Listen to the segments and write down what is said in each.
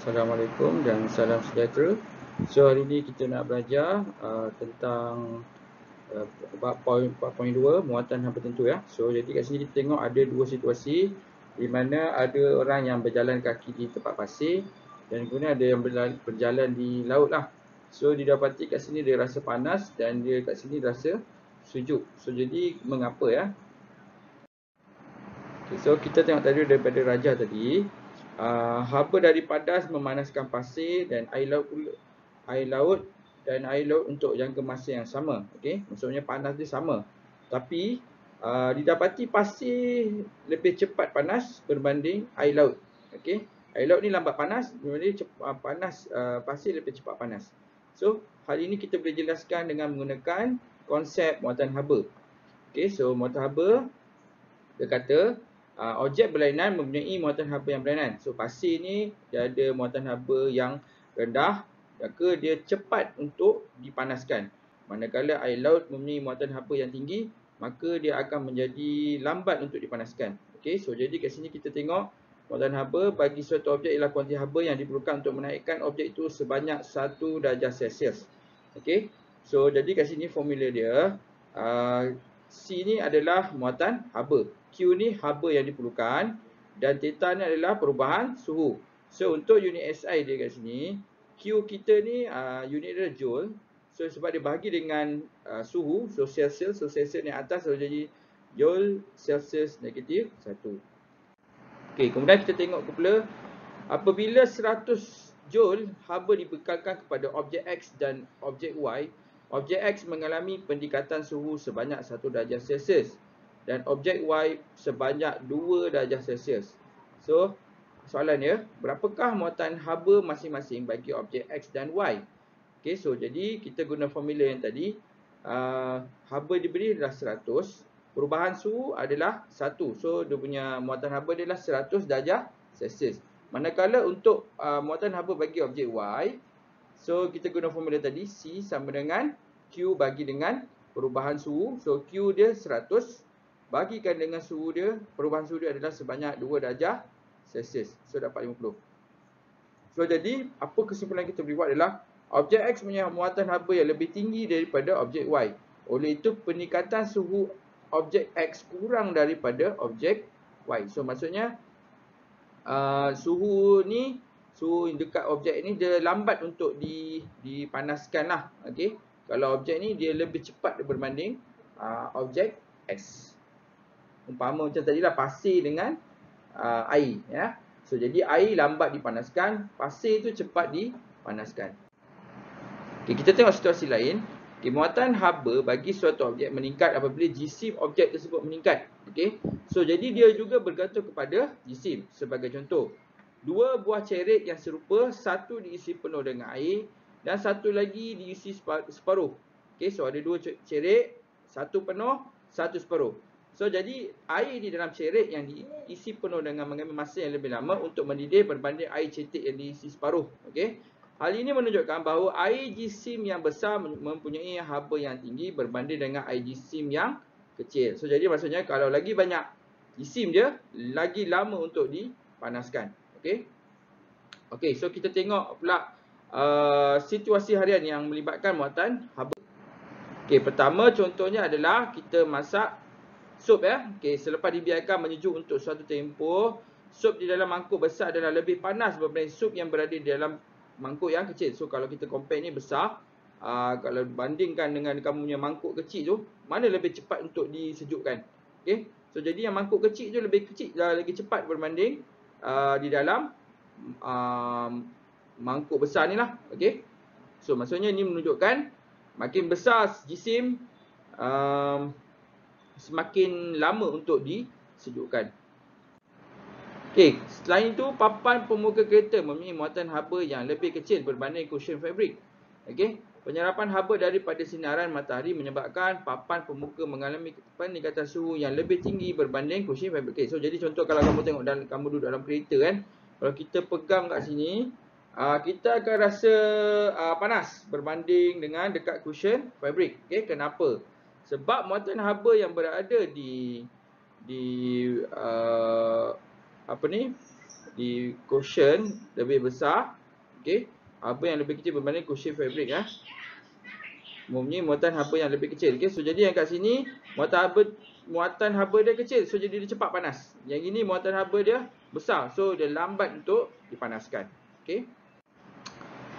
Assalamualaikum dan salam sejahtera. So hari ini kita nak belajar tentang bab poin 4.2 muatan haba tentu ya. So jadi kat sini kita tengok ada dua situasi di mana ada orang yang berjalan kaki di tempat pasir dan kemudian ada yang berjalan di laut lah. So didapati kat sini dia rasa panas dan dia kat sini rasa sejuk. So jadi mengapa ya? Okay, so kita tengok tadi daripada raja tadi. Haba dari padas memanaskan pasir dan air laut dan air laut untuk jangka masa yang sama. Okey, maksudnya panas dia sama. Tapi didapati pasir lebih cepat panas berbanding air laut. Okey, air laut ni lambat panas, berbanding pasir lebih cepat panas. So, hal ini kita boleh jelaskan dengan menggunakan konsep muatan haba. Okey, so muatan haba dia kata objek berlainan mempunyai muatan haba yang berlainan. So pasir ni dia ada muatan haba yang rendah, maka dia cepat untuk dipanaskan. Manakala air laut mempunyai muatan haba yang tinggi, maka dia akan menjadi lambat untuk dipanaskan. Okey, so jadi kat sini kita tengok muatan haba bagi suatu objek ialah kuantiti haba yang diperlukan untuk menaikkan objek itu sebanyak 1 darjah Celsius. Okey, so jadi kat sini formula dia C ni adalah muatan haba, Q ni haba yang diperlukan dan theta ni adalah perubahan suhu. So untuk unit SI dia kat sini, Q kita ni unit dia joule. So sebab dia bahagi dengan suhu, so Celsius, so Celsius ni atas, so jadi joule Celsius negatif 1. Okey, kemudian kita tengok pula apabila 100 joule haba dibekalkan kepada objek X dan objek Y, objek X mengalami peningkatan suhu sebanyak 1 darjah Celsius dan objek Y sebanyak 2 darjah Celsius. So, soalannya, berapakah muatan haba masing-masing bagi objek X dan Y? Okey, so jadi kita guna formula yang tadi, haba diberi adalah 100, perubahan suhu adalah 1. So, dia punya muatan haba adalah 100 darjah Celsius. Manakala untuk muatan haba bagi objek Y, so kita guna formula tadi, C sama dengan Q bagi dengan perubahan suhu. So Q dia 100 bagikan dengan suhu dia, perubahan suhu dia adalah sebanyak 2 darjah Celsius. So dapat 50. So jadi apa kesimpulan kita boleh buat adalah objek X punya muatan haba yang lebih tinggi daripada objek Y. Oleh itu peningkatan suhu objek X kurang daripada objek Y. So maksudnya suhu dekat objek ni dia lambat untuk dipanaskan lah. Okey, kalau objek ni dia lebih cepat berbanding objek X. Umpama macam tadi lah pasir dengan air ya. So jadi air lambat dipanaskan, pasir tu cepat dipanaskan. Okey, kita tengok situasi lain. Okay, muatan haba bagi suatu objek meningkat apabila jisim objek tersebut meningkat. Okey, so jadi dia juga bergantung kepada jisim. Sebagai contoh, dua buah cerit yang serupa, satu diisi penuh dengan air dan satu lagi diisi separuh. Okey, so ada dua cerit, satu penuh, satu separuh. So jadi air di dalam cerit yang diisi penuh dengan mengambil masa yang lebih lama untuk mendidih berbanding air cetit yang diisi separuh. Okey. Hal ini menunjukkan bahawa air jisim yang besar mempunyai haba yang tinggi berbanding dengan air jisim yang kecil. So jadi maksudnya kalau lagi banyak jisim dia, lagi lama untuk dipanaskan. Okey. Okey, so kita tengok pula situasi harian yang melibatkan muatan haba. Okey, pertama contohnya adalah kita masak sup ya. Okey, selepas dibiarkan menyejuk untuk suatu tempoh, sup di dalam mangkuk besar adalah lebih panas berbanding sup yang berada di dalam mangkuk yang kecil. So kalau kita compare ni besar, kalau bandingkan dengan kamu punya mangkuk kecil tu, mana lebih cepat untuk disejukkan? Okey. So jadi yang mangkuk kecil tu lebih kecil, lagi cepat berbanding di dalam mangkuk besar ni lah. Okey. So maksudnya ni menunjukkan makin besar jisim, semakin lama untuk disejukkan. Okey, selain itu papan pemuka kereta mempunyai muatan haba yang lebih kecil berbanding cushion fabrik. Okey, penyerapan haba daripada sinaran matahari menyebabkan papan pemuka mengalami peningkatan suhu yang lebih tinggi berbanding cushion fabrik. Okay, so jadi contoh kalau kamu tengok kamu duduk dalam kereta kan, kalau kita pegang kat sini, kita akan rasa panas berbanding dengan dekat cushion fabrik. Okey, kenapa? Sebab muatan haba yang berada di di quotient lebih besar. Okey, haba yang lebih kecil berbanding quotient fabrik ya. Umumnya muatan haba yang lebih kecil. Okey, so jadi yang kat sini muatan haba dia kecil, so jadi dia cepat panas. Yang ini muatan haba dia besar, so dia lambat untuk dipanaskan. Okey.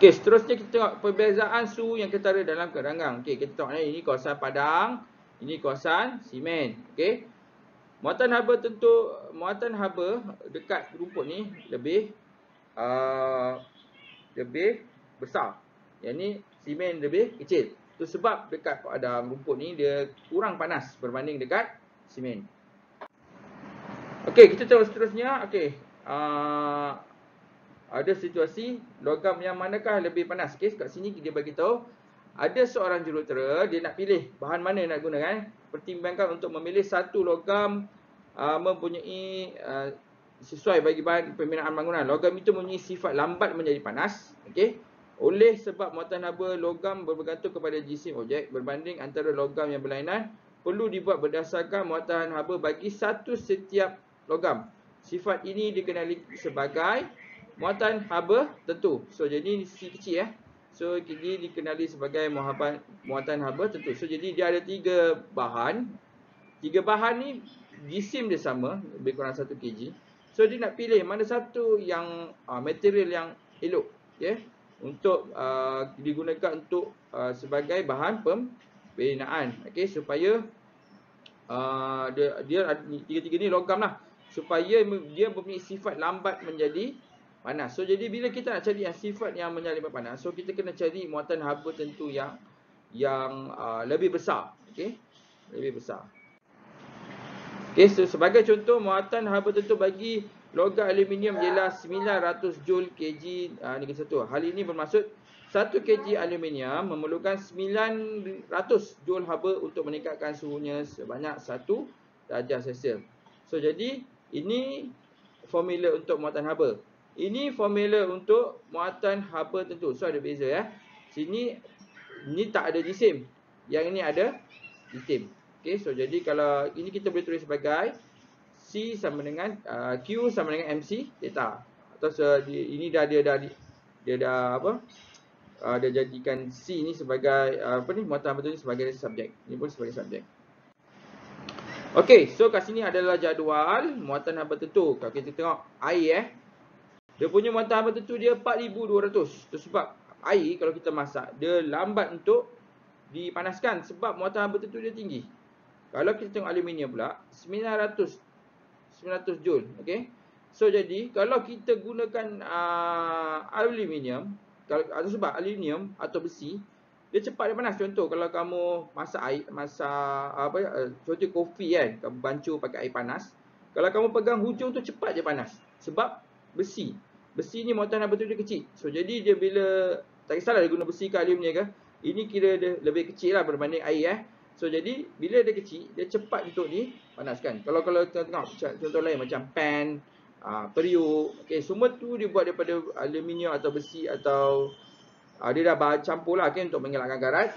Okey, seterusnya kita tengok perbezaan suhu yang ketara dalam keranggang. Okey, kita tengok ini kawasan padang, ini kawasan simen. Okey. Muatan haba dekat rumput ni lebih besar. Yang ni simen lebih kecil. Itu sebab dekat padang rumput ni dia kurang panas berbanding dekat simen. Okey, kita tengok seterusnya. Okey. Ada situasi logam yang manakah lebih panas. Okey, kat sini dia bagi tahu ada seorang jurutera, dia nak pilih bahan mana nak gunakan. Pertimbangkan untuk memilih satu logam mempunyai sesuai bagi bahan pembinaan bangunan. Logam itu mempunyai sifat lambat menjadi panas. Okey. Oleh sebab muatan haba logam bergantung kepada jisim objek berbanding antara logam yang berlainan, perlu dibuat berdasarkan muatan haba bagi satu setiap logam. Sifat ini dikenali sebagai muatan haba tentu. So jadi C kecil ya. So dia dikenali sebagai muatan haba tentu. So jadi dia ada 3 bahan. 3 bahan ni jisim dia sama, lebih kurang 1 kg. So dia nak pilih mana satu yang material yang elok, okey, untuk digunakan untuk sebagai bahan pembinaan, okey, supaya dia ada 3 ni logam lah, supaya dia mempunyai sifat lambat menjadi panas. So jadi bila kita nak cari yang sifat yang menjadi panas, so kita kena cari muatan haba tentu yang lebih besar, okey, lebih besar. Okey, so sebagai contoh muatan haba tentu bagi logam aluminium ialah 900 joule kg negeri 1. Hal ini bermaksud 1 kg aluminium memerlukan 900 joule haba untuk meningkatkan suhunya sebanyak 1 darjah Celsius. So jadi ini formula untuk muatan haba. Ini formula untuk muatan haba tentu. So ada beza ya. Sini ni tak ada jisim. Yang ini ada jisim. Okey, so jadi kalau ini kita boleh tulis sebagai C sama dengan Q sama dengan MC theta. Atau ini dah jadikan C ni sebagai muatan haba ni sebagai subjek. Ini pun sebagai subjek. Okey, so kat sini adalah jadual muatan haba tentu. Kalau kita tengok air dia punya muatan haba tentu dia 4200. Itu sebab air kalau kita masak dia lambat untuk dipanaskan sebab muatan haba tentu dia tinggi. Kalau kita tengok aluminium pula 900 joule, okey. So jadi kalau kita gunakan aluminium, kalau sebab aluminium atau besi dia cepat dia panas. Contoh kalau kamu masak contoh kopi kan, kamu bancuh pakai air panas. Kalau kamu pegang hujung tu cepat je panas sebab besi ni muatan haba tu dia kecil. So jadi dia bila tak kisahlah dia guna besi ke aluminium ke, ini kira dia lebih kecil lah berbanding air So jadi bila dia kecil, dia cepat untuk dipanaskan. Kalau kita tengok contoh lain macam pan, periuk, okey, semua tu dibuat daripada aluminium atau besi atau dia dah campur lah untuk mengelakkan karat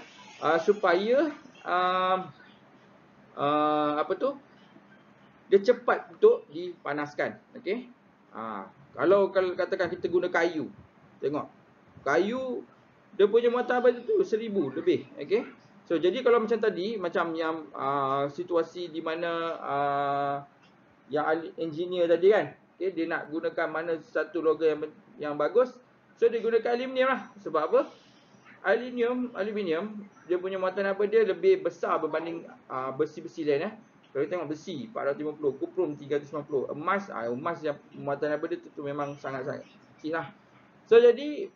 supaya dia cepat untuk dipanaskan. Okey. Kalau katakan kita guna kayu. Tengok. Kayu dia punya muatan haba tu 1000 lebih, okey. So jadi kalau macam tadi, macam yang situasi di mana yang engineer tadi kan, okey, dia nak gunakan mana satu logam yang bagus, so dia gunakan aluminium lah. Sebab apa? Aluminium dia punya muatan haba dia lebih besar berbanding besi-besi lain Kalau kita tengok besi 450, kuprum 350, emas yang muatan haba dia tu memang sangat-sangat kecil lah. So jadi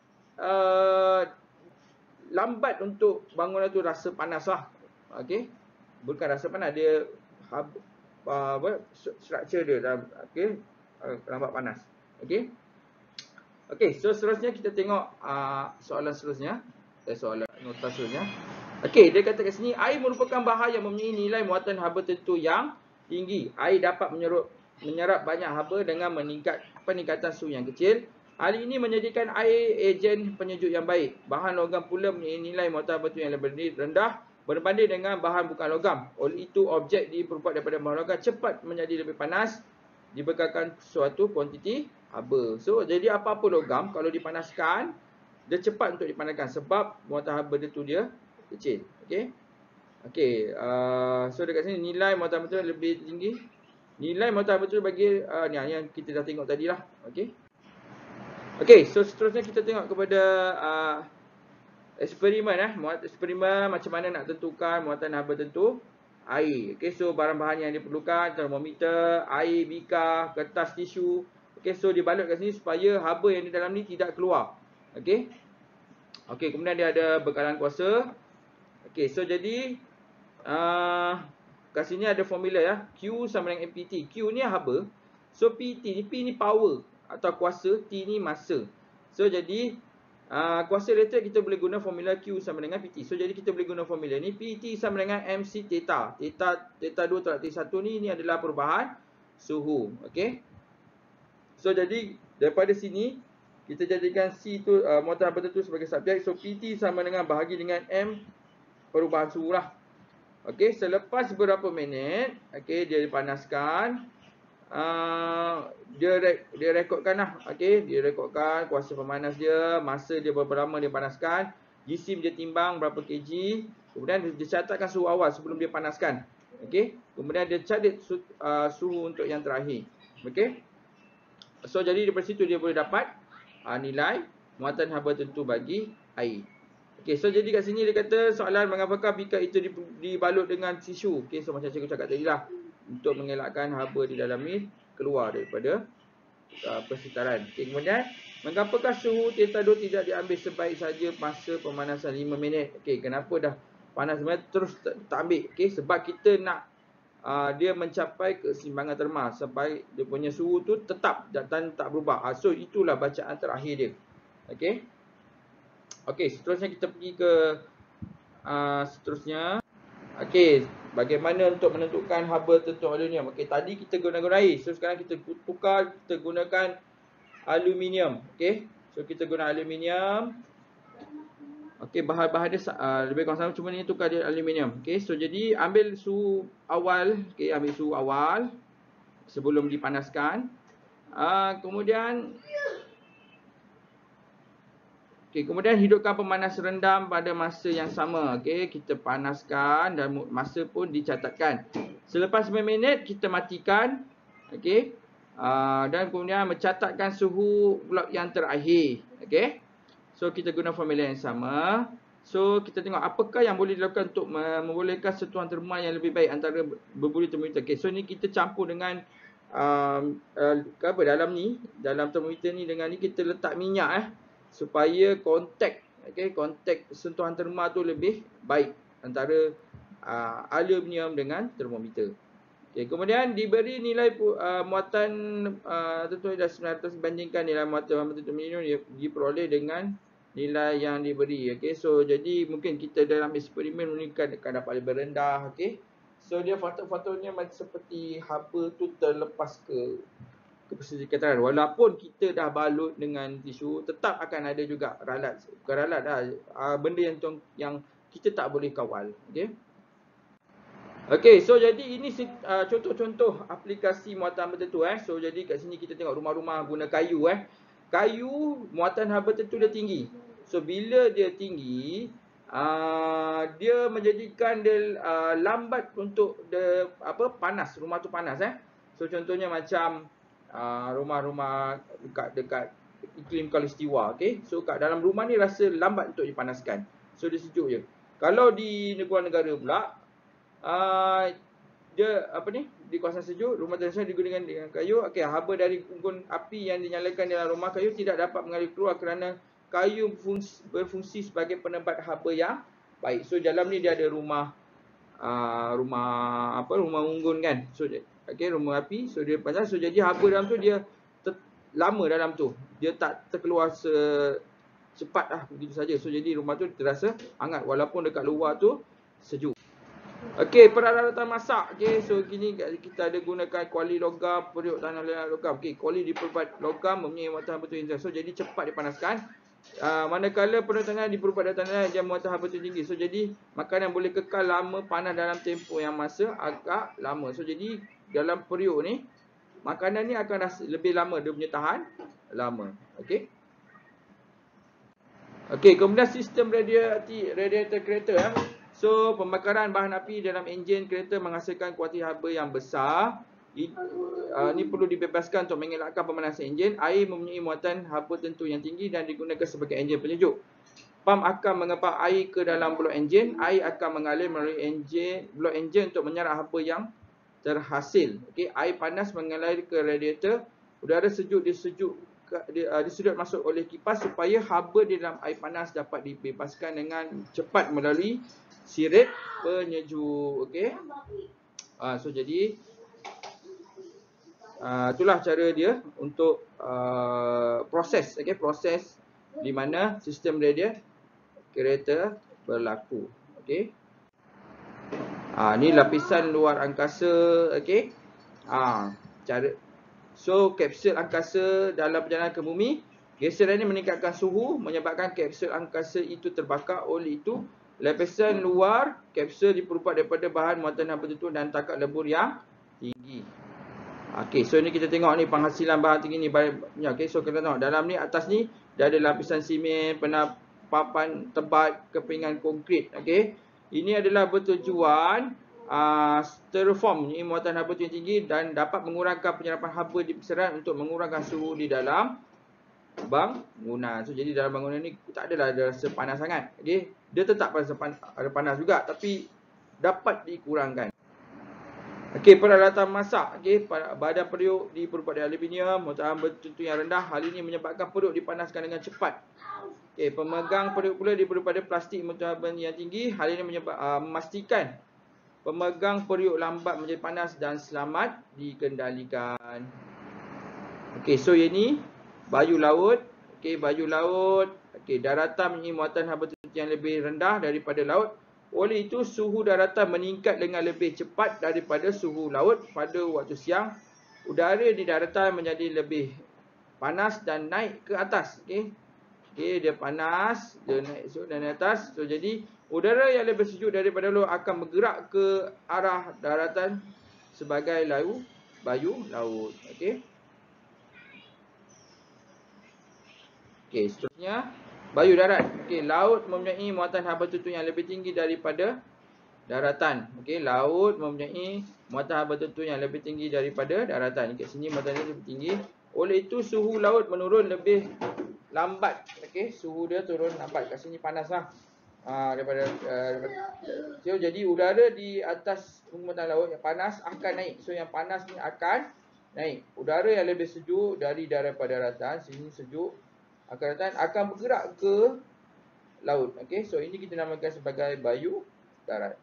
lambat untuk bangunan tu rasa panas lah. Okey. Bukan rasa panas, dia structure dia dah lambat panas. Okey. Okey, so seterusnya kita tengok soalan seterusnya. Soalan nota seterusnya. Okey, dia kata kat sini air merupakan bahan yang mempunyai nilai muatan haba tentu yang tinggi. Air dapat menyerap banyak haba dengan peningkatan suhu yang kecil. Hal ini menjadikan air ejen penyejuk yang baik. Bahan logam pula mempunyai nilai muatan haba yang lebih rendah berbanding dengan bahan bukan logam. Oleh itu, objek diperbuat daripada bahan logam cepat menjadi lebih panas dibekalkan suatu kuantiti haba. So jadi apa-apa logam kalau dipanaskan, dia cepat untuk dipanaskan sebab muatan haba dia tu dia kecil. Okey. Okey, so dekat sini nilai muatan haba tu lebih tinggi. Nilai muatan haba tu bagi ni yang kita dah tengok tadi lah. Okey. Okey, so seterusnya kita tengok kepada eksperimen eksperimen macam mana nak tentukan muatan haba tentu air. Okey, so bahan-bahan yang diperlukan termometer, air, bika, kertas tisu. Okey, so dibalut kat sini supaya haba yang di dalam ni tidak keluar. Okey. Okey, kemudian dia ada bekalan kuasa. Okey, so jadi kat sini ada formula ya. Q sama dengan MPT. Q ni haba. So PT ni, P ni power atau kuasa, T ni masa. So jadi kuasa elektrik kita boleh guna formula Q sama dengan PT. So jadi kita boleh guna formula ni PT sama dengan MC theta. Theta 2 tolak T1 ni adalah perubahan suhu. Okey. So jadi daripada sini kita jadikan C tu muatan haba tentu sebagai subjek. So PT sama dengan bahagi dengan M perubahan suhu lah. Okey, selepas beberapa minit, okey, dia dipanaskan. Dia rekodkan lah. Okey, dia rekodkan kuasa pemanas dia, masa dia berapa lama dia panaskan, jisim dia timbang berapa kg, kemudian dia catatkan suhu awal sebelum dia panaskan. Okey, kemudian dia catat suhu untuk yang terakhir. Okey. So jadi daripada situ dia boleh dapat nilai muatan haba tentu bagi air. Okey, so jadi kat sini dia kata soalan mengapakah bika itu dibalut dengan tisu. Okey, so macam cikgu cakap tadi lah, untuk mengelakkan haba di dalam ni keluar daripada persitaran. Okey, kemudian mengapakah suhu theta 2 tidak diambil sebaik saja masa pemanasan 5 minit. Okey, kenapa dah panas sebenarnya terus tak ambil. Okey, sebab kita nak dia mencapai keseimbangan terma sampai dia punya suhu tu tetap dan tak berubah. So itulah bacaan terakhir dia. Okey. Okey, seterusnya kita pergi ke seterusnya. Okey, bagaimana untuk menentukan haba tentu aluminium. Okey, tadi kita gunakan air. So sekarang kita tukar, kita gunakan aluminium. Okey. So kita guna aluminium. Okey, bahan-bahan dia lebih kurang sama, cuma ni tukar dia aluminium. Okey, so jadi ambil suhu awal. Okey, ambil suhu awal sebelum dipanaskan. Kemudian hidupkan pemanas rendam pada masa yang sama. Okey, kita panaskan dan masa pun dicatatkan. Selepas 9 minit kita matikan. Okey. Dan kemudian mencatatkan suhu blok yang terakhir. Okey. So kita guna formula yang sama. So kita tengok apakah yang boleh dilakukan untuk membolehkan sentuhan terma yang lebih baik antara berbuli termometer. Okey, so ni kita campur dengan dalam termometer ni dengan ni kita letak minyak supaya kontak sentuhan terma tu lebih baik antara aluminium dengan termometer. Okey, kemudian diberi nilai muatan tentu dah 900 bandingkan nilai muatan aluminium diperoleh dengan nilai yang diberi. Okey, so jadi mungkin kita dalam eksperimen akan dapat lebih rendah. Okey, so dia faktor-faktornya macam seperti haba tu terlepas ke persediaan. Walaupun kita dah balut dengan tisu, tetap akan ada juga benda yang kita tak boleh kawal. Okey. Okey, so jadi ini contoh-contoh aplikasi muatan haba tentu. So jadi kat sini kita tengok rumah-rumah guna kayu. Kayu muatan haba tentu dia tinggi. So bila dia tinggi, dia menjadikan dia lambat untuk panas, rumah tu panas. So contohnya macam rumah-rumah dekat iklim khalistiwa. Okey, so kat dalam rumah ni rasa lambat untuk dipanaskan. So dia sejuk je. Kalau di negara-negara pula dia di kawasan sejuk, rumah tradisional digunakan dengan kayu. Okey, haba dari unggun api yang dinyalakan dalam rumah kayu tidak dapat mengalir keluar kerana kayu berfungsi sebagai penebat haba yang baik. So dalam ni dia ada rumah unggun kan. So okey, rumah api. So dia panjang. So jadi haba dalam tu dia lama dalam tu. Dia tak terkeluar cepat begitu saja. So jadi rumah tu terasa hangat walaupun dekat luar tu sejuk. Okey, peralatan masak. Okey, so kini kita ada gunakan kuali logam, periuk tanah logam. Okey, kuali diperbuat logam mempunyai muatan haba tinggi. So jadi cepat dipanaskan. Manakala periuk tanah diperbuat dari tanah yang muatan haba tinggi. So jadi makanan boleh kekal lama panas dalam tempoh yang masa agak lama. So jadi dalam periuk ni makanan ni akan rasa lebih lama, dia punya tahan lama. Okey. Okey, kemudian sistem radiator kereta. So, pembakaran bahan api dalam enjin kereta menghasilkan kuantiti haba yang besar. Ini perlu dibebaskan untuk mengelakkan pemanasan enjin. Air mempunyai muatan haba tentu yang tinggi dan digunakan sebagai enjin penyejuk. Pam akan mengepang air ke dalam blok enjin. Air akan mengalir melalui blok enjin untuk menyerap haba yang terhasil. Okey, air panas mengalir ke radiator. Udara sejuk disedot masuk oleh kipas supaya haba di dalam air panas dapat dibebaskan dengan cepat melalui sirip penyejuk. Okey. So jadi itulah cara dia untuk proses, okey, proses di mana sistem radiator kereta berlaku. Okey. Ni lapisan luar angkasa, okey. So kapsul angkasa dalam perjalanan ke bumi, geseran ini meningkatkan suhu menyebabkan kapsul angkasa itu terbakar. Oleh itu, lapisan luar kapsul diperbuat daripada bahan muatan haba tentu dan takat lebur yang tinggi. Okey, so ni kita tengok ni penghasilan bahan tinggi ni banyak. Okey, so kita tengok dalam ni atas ni dia ada lapisan simen, papan tebat, kepingan konkrit. Okey. Ini adalah bertujuan styrofoam ni muatan haba yang tinggi dan dapat mengurangkan penyerapan haba di perairan untuk mengurangkan suhu di dalam bangunan. So jadi dalam bangunan ni tak adalah ada rasa panas sangat. Okey, dia tetap ada panas juga tapi dapat dikurangkan. Okey, peralatan masak. Okey, badan periuk diperbuat dari aluminium, muatan haba tentu yang rendah. Hal ini menyebabkan periuk dipanaskan dengan cepat. Okey, pemegang periuk pula diperbuat dari plastik muatan haba yang tinggi. Hal ini memastikan pemegang periuk lambat menjadi panas dan selamat dikendalikan. Okey, so ini bayu laut. Okey, bayu laut. Okey, daratan mempunyai muatan haba yang lebih rendah daripada laut. Oleh itu, suhu daratan meningkat dengan lebih cepat daripada suhu laut pada waktu siang. Udara di daratan menjadi lebih panas dan naik ke atas. Okey. Okey, dia panas, dia naik dan atas. So jadi udara yang lebih sejuk daripada laut akan bergerak ke arah daratan sebagai bayu laut. Okey. Okey, seterusnya bayu darat. Okey, laut mempunyai muatan haba tentu yang lebih tinggi daripada daratan. Okey, laut mempunyai muatan haba tentu yang lebih tinggi daripada daratan. Kat sini muatan dia lebih tinggi. Oleh itu suhu laut menurun lebih lambat. Okey, suhu dia turun lambat. Kat sini panaslah. Daripada so, jadi udara di atas permukaan laut yang panas akan naik. So yang panas ni akan naik. Udara yang lebih sejuk daripada daratan, sini sejuk, akan bergerak ke laut. Okey, so ini kita namakan sebagai bayu darat.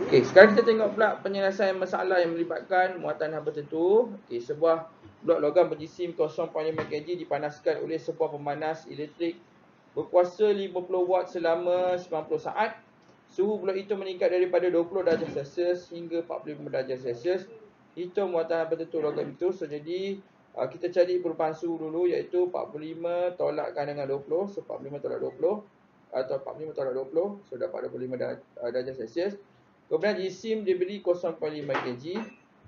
Okey, sekarang kita tengok pula penyelesaian masalah yang melibatkan muatan haba tentu. Okey, sebuah blok logam berjisim 0.5 kg dipanaskan oleh sebuah pemanas elektrik berkuasa 50 watt selama 90 saat. Suhu blok itu meningkat daripada 20 darjah Celsius hingga 45 darjah Celsius. Hitung muatan haba tentu logam itu. So jadi kita cari perubahan suhu dulu, iaitu 45 tolakkan dengan 20. So 45 tolak 20 atau 45 tolak 20. So dapat 25 darjah Celsius. Kemudian jisim diberi 0.5 kg.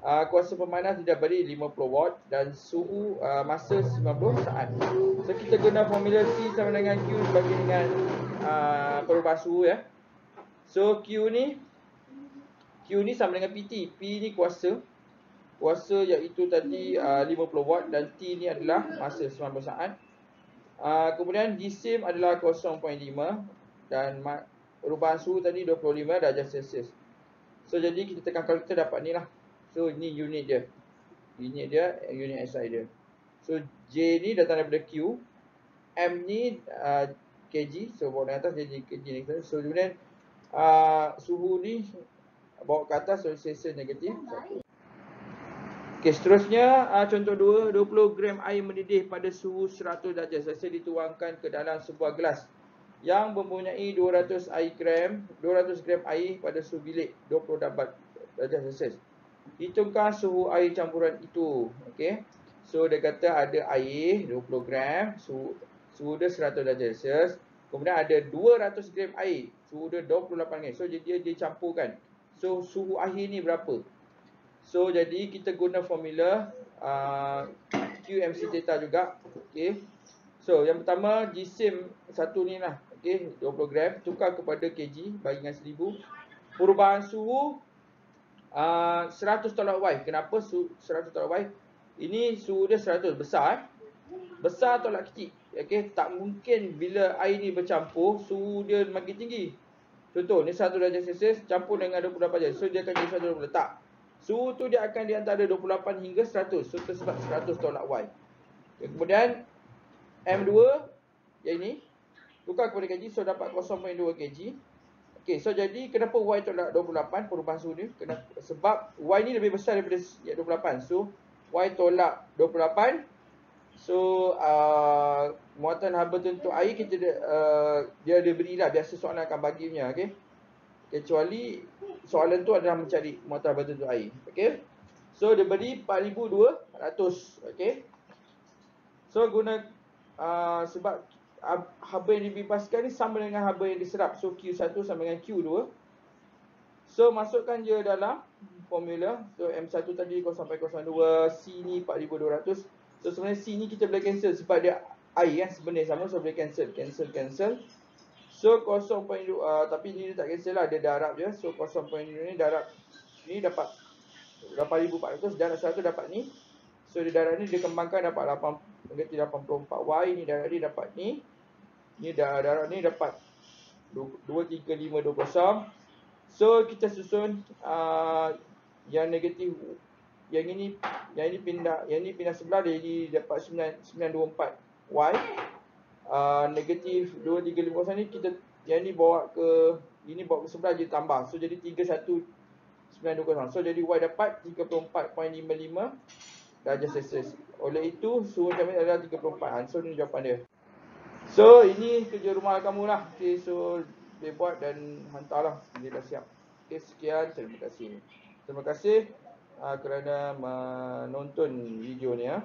Kuasa pemanas diberi 50 watt dan suhu masa 90 saat. So kita guna formula T sama dengan Q sebagai dengan perubahan suhu ya. So Q ni sama dengan PT. P ni kuasa iaitu tadi 50 watt dan T ni adalah masa 90 saat. Kemudian jisim adalah 0.5 dan perubahan suhu tadi 25 darjah Celsius. So jadi kita tekan kalkulator dapat ni lah. So ni unit dia. Unit SI dia. So J ni datang daripada Q. M ni kg. So bawa ke atas jadi kg ni. So kemudian suhu ni bawa ke atas, so Celsius negatif 1. Okey, seterusnya contoh 2, 20 gram air mendidih pada suhu 100 darjah Celsius dituangkan ke dalam sebuah gelas yang mempunyai 200 gram air pada suhu bilik 20 darjah Celsius. Hitungkan suhu air campuran itu. Okey. So dia kata ada air 20 gram, suhu dia 100 darjah Celsius. Kemudian ada 200 gram air, suhu dia 28 gram. So dia campurkan. So suhu air ni berapa? So jadi kita guna formula QMC theta juga. Okey. So yang pertama jisim satu ni lah. Okey, 20 gram tukar kepada kg bagi dengan 1000. Perubahan suhu 100 tolak Y. Kenapa 100 tolak Y? Ini suhu dia 100 besar. Besar tolak kecil. Okey, tak mungkin bila air ni bercampur suhu dia makin tinggi. Contoh ni 1 darjah Celsius campur dengan 28 darjah. So dia akan jadi 120. Tak. Suhu tu dia akan di antara 28 hingga 100. So tersebab 100 tolak Y. Kemudian M2 yang ini tukar kepada kg, so dapat 0.2 kg. Okey, so jadi kenapa Y tolak 28 perubahan suhu ni? Sebab Y ni lebih besar daripada 28. So Y tolak 28. So muatan haba tertentu air kita dia ada berilah, biasa soalan akan baginya. Okey. Kecuali soalan tu adalah mencari muatan haba tertentu air. Okey. So dia beri 4200. Okey. So guna sebab haba yang dibebaskan ni sama dengan haba yang diserap. So Q1 sama dengan Q2. So masukkan je dalam formula. So M1 tadi 0.02, C ni 4200. So sebenarnya C ni kita boleh cancel sebab dia air kan, sebenarnya sama, so boleh cancel. So 0.2 tapi ni dia tak cancel lah, dia darab je. So 0.2 ni darab ni dapat 8400, darab 100 dapat ni. So dia darab ni dia kembangkan dapat 84. Y ni darab ni dapat ni. Ni darab ni dapat 23520. So kita susun yang negatif, yang ini pindah sebelah dia jadi dapat 924 Y. Negatif 2350 ni kita yang ni bawa ke sebelah je tambah. So jadi 31920. So jadi Y dapat 34.55 darjah Celsius. Oleh itu suhu kami adalah 34. So ni jawapan dia. So ini kerja rumah kamu lah. Okay, so dia buat dan hantarlah dia dah siap. Okay, sekian, terima kasih kerana menonton video ni ya.